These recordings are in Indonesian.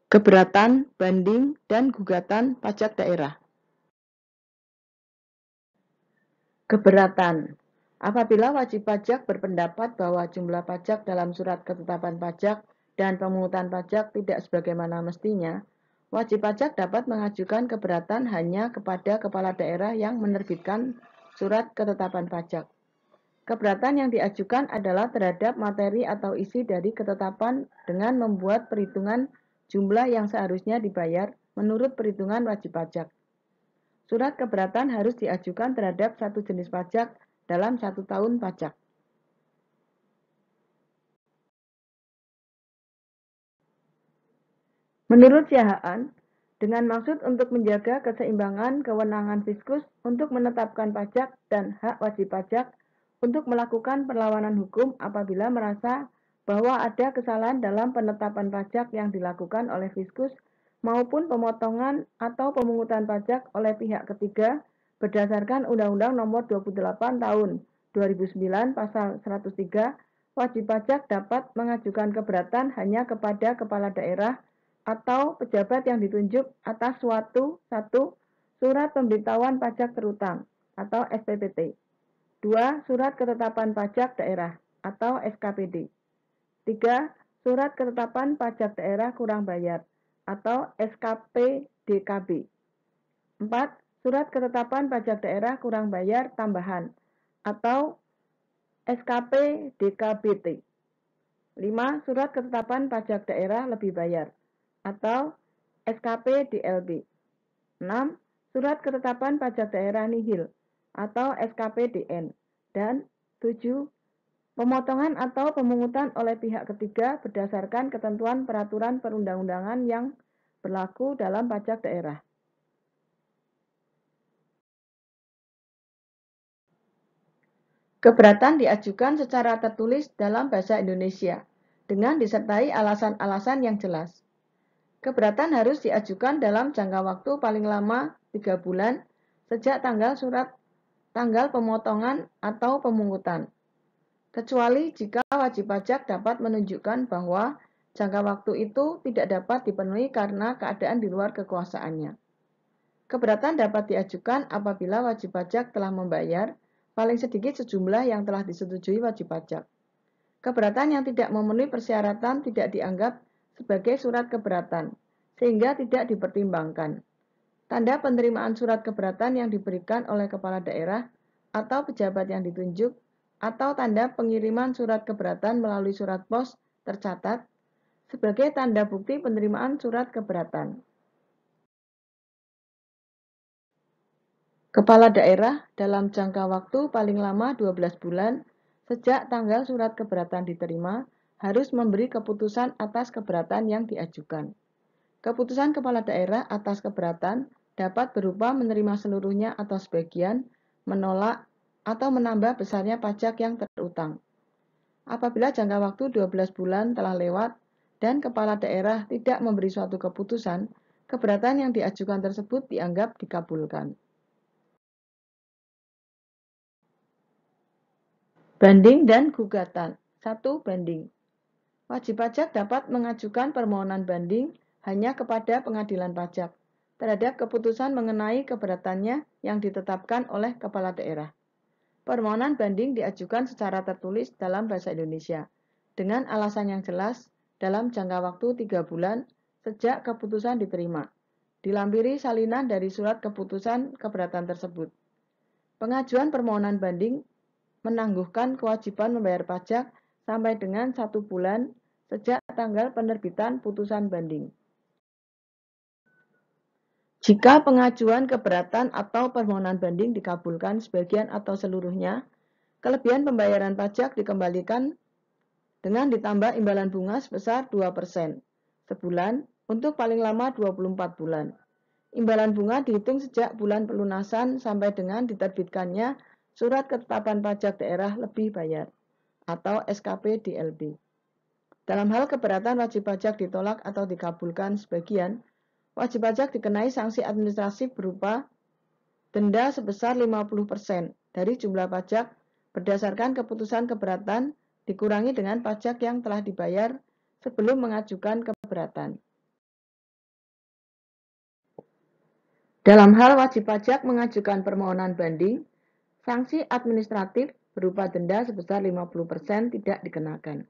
Keberatan, banding, dan gugatan pajak daerah. Keberatan. Apabila wajib pajak berpendapat bahwa jumlah pajak dalam surat ketetapan pajak dan pemungutan pajak tidak sebagaimana mestinya, wajib pajak dapat mengajukan keberatan hanya kepada kepala daerah yang menerbitkan surat ketetapan pajak. Keberatan yang diajukan adalah terhadap materi atau isi dari ketetapan dengan membuat perhitungan jumlah yang seharusnya dibayar menurut perhitungan wajib pajak. Surat keberatan harus diajukan terhadap satu jenis pajak dalam 1 tahun pajak. Menurut Siahaan, dengan maksud untuk menjaga keseimbangan kewenangan Fiskus untuk menetapkan pajak dan hak wajib pajak untuk melakukan perlawanan hukum apabila merasa bahwa ada kesalahan dalam penetapan pajak yang dilakukan oleh Fiskus maupun pemotongan atau pemungutan pajak oleh pihak ketiga berdasarkan Undang-Undang Nomor 28 Tahun 2009 Pasal 103, wajib pajak dapat mengajukan keberatan hanya kepada kepala daerah atau pejabat yang ditunjuk atas satu surat pemberitahuan pajak terutang atau SPPT. 2. Surat ketetapan pajak daerah atau SKPD. 3. Surat ketetapan pajak daerah kurang bayar atau SKPDKB. 4. Surat ketetapan pajak daerah kurang bayar tambahan atau SKPDKBT. 5. Surat ketetapan pajak daerah lebih bayar atau SKPDLB. 6. Surat ketetapan pajak daerah nihil atau SKPDN. Dan 7. Pemotongan atau pemungutan oleh pihak ketiga berdasarkan ketentuan peraturan perundang-undangan yang berlaku dalam pajak daerah. Keberatan diajukan secara tertulis dalam bahasa Indonesia dengan disertai alasan-alasan yang jelas. Keberatan harus diajukan dalam jangka waktu paling lama 3 bulan sejak tanggal pemotongan atau pemungutan, kecuali jika wajib pajak dapat menunjukkan bahwa jangka waktu itu tidak dapat dipenuhi karena keadaan di luar kekuasaannya. Keberatan dapat diajukan apabila wajib pajak telah membayar paling sedikit sejumlah yang telah disetujui wajib pajak. Keberatan yang tidak memenuhi persyaratan tidak dianggap sebagai surat keberatan, sehingga tidak dipertimbangkan. Tanda penerimaan surat keberatan yang diberikan oleh kepala daerah atau pejabat yang ditunjuk, atau tanda pengiriman surat keberatan melalui surat pos tercatat sebagai tanda bukti penerimaan surat keberatan. Kepala daerah dalam jangka waktu paling lama 12 bulan sejak tanggal surat keberatan diterima harus memberi keputusan atas keberatan yang diajukan. Keputusan kepala daerah atas keberatan dapat berupa menerima seluruhnya atau sebagian, menolak, atau menambah besarnya pajak yang terutang. Apabila jangka waktu 12 bulan telah lewat dan kepala daerah tidak memberi suatu keputusan, keberatan yang diajukan tersebut dianggap dikabulkan. Banding dan gugatan. 1. Banding. Wajib pajak dapat mengajukan permohonan banding hanya kepada pengadilan pajak terhadap keputusan mengenai keberatannya yang ditetapkan oleh kepala daerah. Permohonan banding diajukan secara tertulis dalam bahasa Indonesia dengan alasan yang jelas dalam jangka waktu 3 bulan sejak keputusan diterima. Dilampiri salinan dari surat keputusan keberatan tersebut. Pengajuan permohonan banding menangguhkan kewajiban membayar pajak sampai dengan 1 bulan sejak tanggal penerbitan putusan banding. Jika pengajuan keberatan atau permohonan banding dikabulkan sebagian atau seluruhnya, kelebihan pembayaran pajak dikembalikan dengan ditambah imbalan bunga sebesar 2% sebulan untuk paling lama 24 bulan. Imbalan bunga dihitung sejak bulan pelunasan sampai dengan diterbitkannya Surat Ketetapan Pajak Daerah Lebih Bayar atau SKPDLB. Dalam hal keberatan wajib pajak ditolak atau dikabulkan sebagian, wajib pajak dikenai sanksi administratif berupa denda sebesar 50% dari jumlah pajak berdasarkan keputusan keberatan dikurangi dengan pajak yang telah dibayar sebelum mengajukan keberatan. Dalam hal wajib pajak mengajukan permohonan banding, sanksi administratif berupa denda sebesar 50% tidak dikenakan.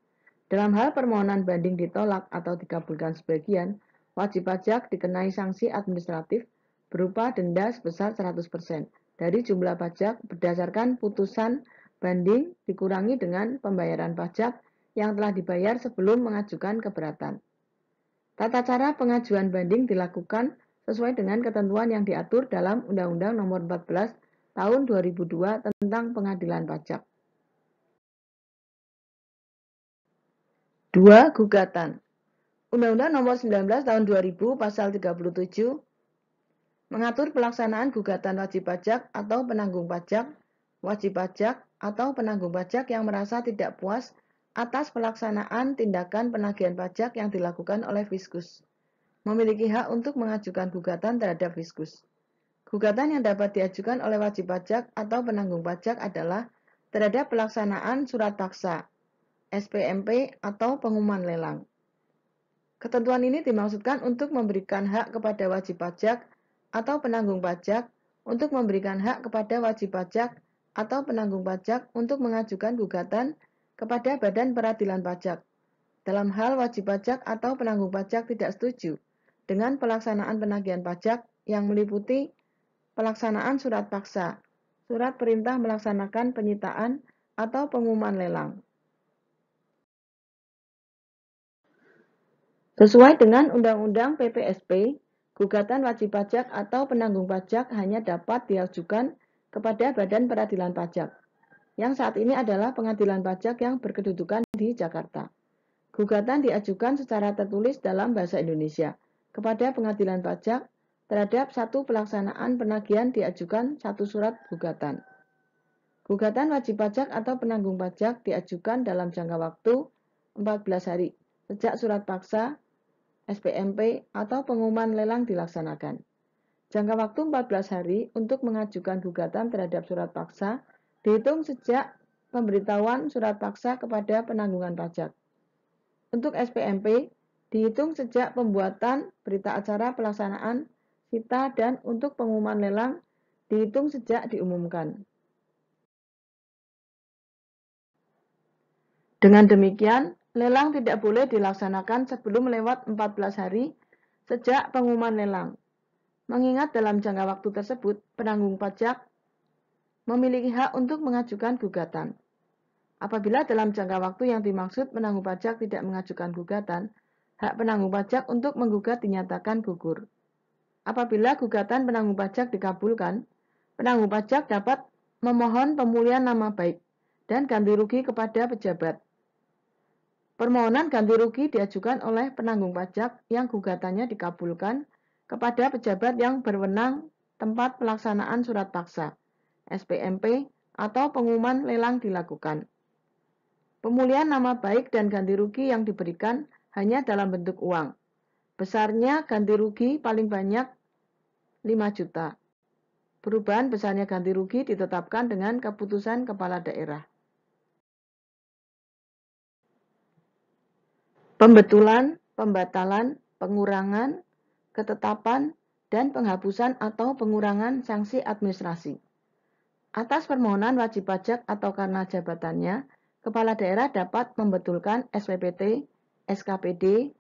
Dalam hal permohonan banding ditolak atau dikabulkan sebagian, wajib pajak dikenai sanksi administratif berupa denda sebesar 100% dari jumlah pajak berdasarkan putusan banding dikurangi dengan pembayaran pajak yang telah dibayar sebelum mengajukan keberatan. Tata cara pengajuan banding dilakukan sesuai dengan ketentuan yang diatur dalam Undang-Undang Nomor 14 Tahun 2002 tentang Pengadilan Pajak. 2. Gugatan. Undang-Undang Nomor 19 Tahun 2000 Pasal 37 mengatur pelaksanaan gugatan wajib pajak atau penanggung pajak, wajib pajak atau penanggung pajak yang merasa tidak puas atas pelaksanaan tindakan penagihan pajak yang dilakukan oleh Fiskus. Memiliki hak untuk mengajukan gugatan terhadap Fiskus. Gugatan yang dapat diajukan oleh wajib pajak atau penanggung pajak adalah terhadap pelaksanaan surat paksa, SPMP atau pengumuman lelang. Ketentuan ini dimaksudkan untuk memberikan hak kepada wajib pajak atau penanggung pajak untuk memberikan hak kepada wajib pajak atau penanggung pajak untuk mengajukan gugatan kepada Badan Peradilan Pajak dalam hal wajib pajak atau penanggung pajak tidak setuju dengan pelaksanaan penagihan pajak yang meliputi pelaksanaan surat paksa, surat perintah melaksanakan penyitaan, atau pengumuman lelang. Sesuai dengan Undang-Undang PPSP, gugatan wajib pajak atau penanggung pajak hanya dapat diajukan kepada Badan Peradilan Pajak, yang saat ini adalah Pengadilan Pajak yang berkedudukan di Jakarta. Gugatan diajukan secara tertulis dalam bahasa Indonesia kepada Pengadilan Pajak terhadap satu pelaksanaan penagihan diajukan satu surat gugatan. Gugatan wajib pajak atau penanggung pajak diajukan dalam jangka waktu 14 hari sejak surat paksa, SPMP, atau pengumuman lelang dilaksanakan. Jangka waktu 14 hari untuk mengajukan gugatan terhadap surat paksa dihitung sejak pemberitahuan surat paksa kepada penanggungan pajak. Untuk SPMP, dihitung sejak pembuatan berita acara pelaksanaan sita dan untuk pengumuman lelang, dihitung sejak diumumkan. Dengan demikian, lelang tidak boleh dilaksanakan sebelum lewat 14 hari sejak pengumuman lelang. Mengingat dalam jangka waktu tersebut, penanggung pajak memiliki hak untuk mengajukan gugatan. Apabila dalam jangka waktu yang dimaksud penanggung pajak tidak mengajukan gugatan, hak penanggung pajak untuk menggugat dinyatakan gugur. Apabila gugatan penanggung pajak dikabulkan, penanggung pajak dapat memohon pemulihan nama baik dan ganti rugi kepada pejabat. Permohonan ganti rugi diajukan oleh penanggung pajak yang gugatannya dikabulkan kepada pejabat yang berwenang tempat pelaksanaan surat paksa, SPMP, atau pengumuman lelang dilakukan. Pemulihan nama baik dan ganti rugi yang diberikan hanya dalam bentuk uang. Besarnya ganti rugi paling banyak 5 juta. Perubahan besarnya ganti rugi ditetapkan dengan keputusan kepala daerah. Pembetulan, pembatalan, pengurangan, ketetapan, dan penghapusan atau pengurangan sanksi administrasi. Atas permohonan wajib pajak atau karena jabatannya, Kepala Daerah dapat membetulkan SPPT, SKPD,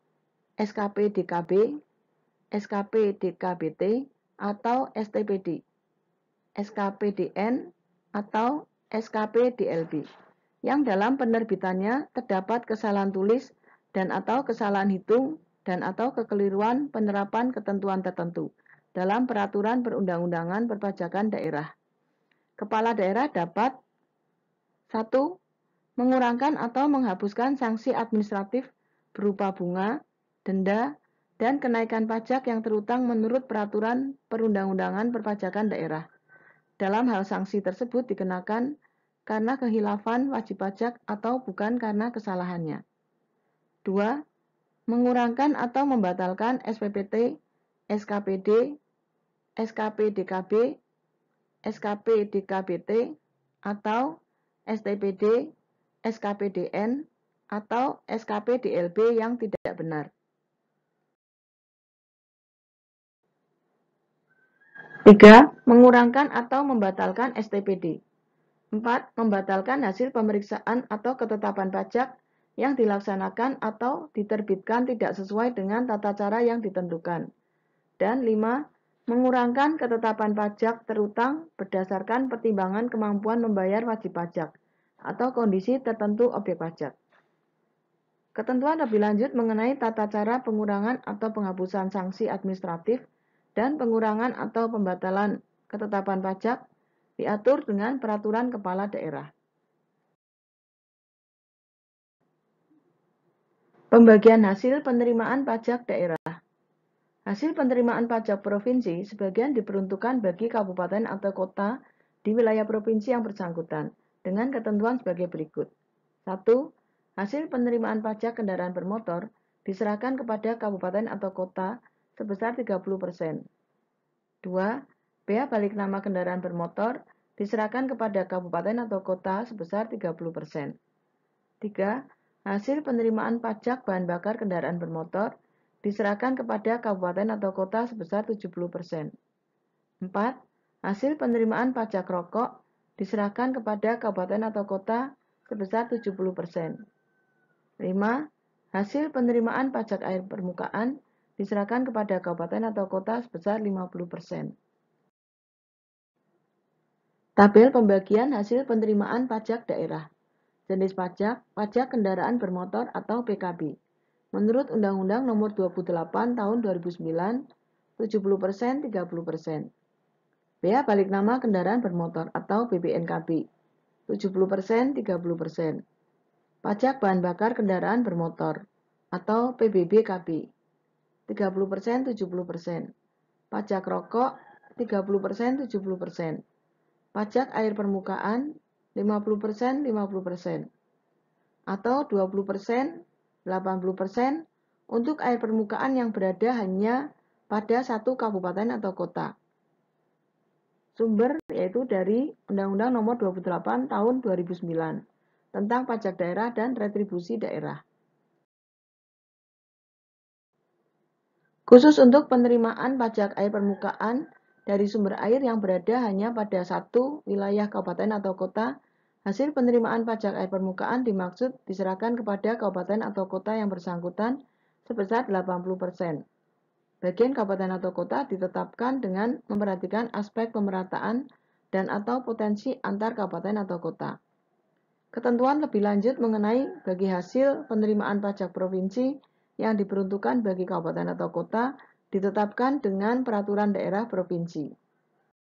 SKPDKB, SKPDKBT, atau STPD, SKPDN, atau SKPDLB, yang dalam penerbitannya terdapat kesalahan tulis dan atau kesalahan hitung dan atau kekeliruan penerapan ketentuan tertentu dalam peraturan perundang-undangan perpajakan daerah. Kepala daerah dapat 1. Mengurangkan atau menghapuskan sanksi administratif berupa bunga, denda, dan kenaikan pajak yang terutang menurut peraturan perundang-undangan perpajakan daerah. Dalam hal sanksi tersebut dikenakan karena kehilafan wajib pajak atau bukan karena kesalahannya. 2. Mengurangkan atau membatalkan SPPT, SKPD, SKPDKB, SKPDKBT, atau STPD, SKPDN, atau SKPDLB yang tidak benar. 3. Mengurangkan atau membatalkan STPD. 4. Membatalkan hasil pemeriksaan atau ketetapan pajak yang dilaksanakan atau diterbitkan tidak sesuai dengan tata cara yang ditentukan. Dan 5. Mengurangkan ketetapan pajak terutang berdasarkan pertimbangan kemampuan membayar wajib pajak atau kondisi tertentu objek pajak. Ketentuan lebih lanjut mengenai tata cara pengurangan atau penghapusan sanksi administratif dan pengurangan atau pembatalan ketetapan pajak diatur dengan peraturan kepala daerah. Pembagian hasil penerimaan pajak daerah. Hasil penerimaan pajak provinsi sebagian diperuntukkan bagi kabupaten atau kota di wilayah provinsi yang bersangkutan dengan ketentuan sebagai berikut. 1. Hasil penerimaan pajak kendaraan bermotor diserahkan kepada kabupaten atau kota sebesar 30%. 2. Bea balik nama kendaraan bermotor diserahkan kepada kabupaten atau kota sebesar 30%. 3. Hasil penerimaan pajak bahan bakar kendaraan bermotor diserahkan kepada kabupaten atau kota sebesar 70%. 4. Hasil penerimaan pajak rokok diserahkan kepada kabupaten atau kota sebesar 70%. 5. Hasil penerimaan pajak air permukaan diserahkan kepada kabupaten atau kota sebesar 50%. Tabel pembagian hasil penerimaan pajak daerah. Jenis pajak, pajak kendaraan bermotor atau PKB. Menurut Undang-Undang Nomor 28 Tahun 2009, 70%, 30%. Bea balik nama kendaraan bermotor atau BBNKB, 70%, 30%. Pajak bahan bakar kendaraan bermotor atau PBBKB, 30%, 70%. Pajak rokok, 30%, 70%. Pajak air permukaan, 50%, 50%. Atau 20%, 80% untuk air permukaan yang berada hanya pada satu kabupaten atau kota. Sumber yaitu dari Undang-Undang Nomor 28 Tahun 2009 tentang pajak daerah dan retribusi daerah. Khusus untuk penerimaan pajak air permukaan dari sumber air yang berada hanya pada satu wilayah kabupaten atau kota, hasil penerimaan pajak air permukaan dimaksud diserahkan kepada kabupaten atau kota yang bersangkutan sebesar 80%. Bagian kabupaten atau kota ditetapkan dengan memperhatikan aspek pemerataan dan atau potensi antar kabupaten atau kota. Ketentuan lebih lanjut mengenai bagi hasil penerimaan pajak provinsi yang diperuntukkan bagi kabupaten atau kota ditetapkan dengan peraturan daerah provinsi.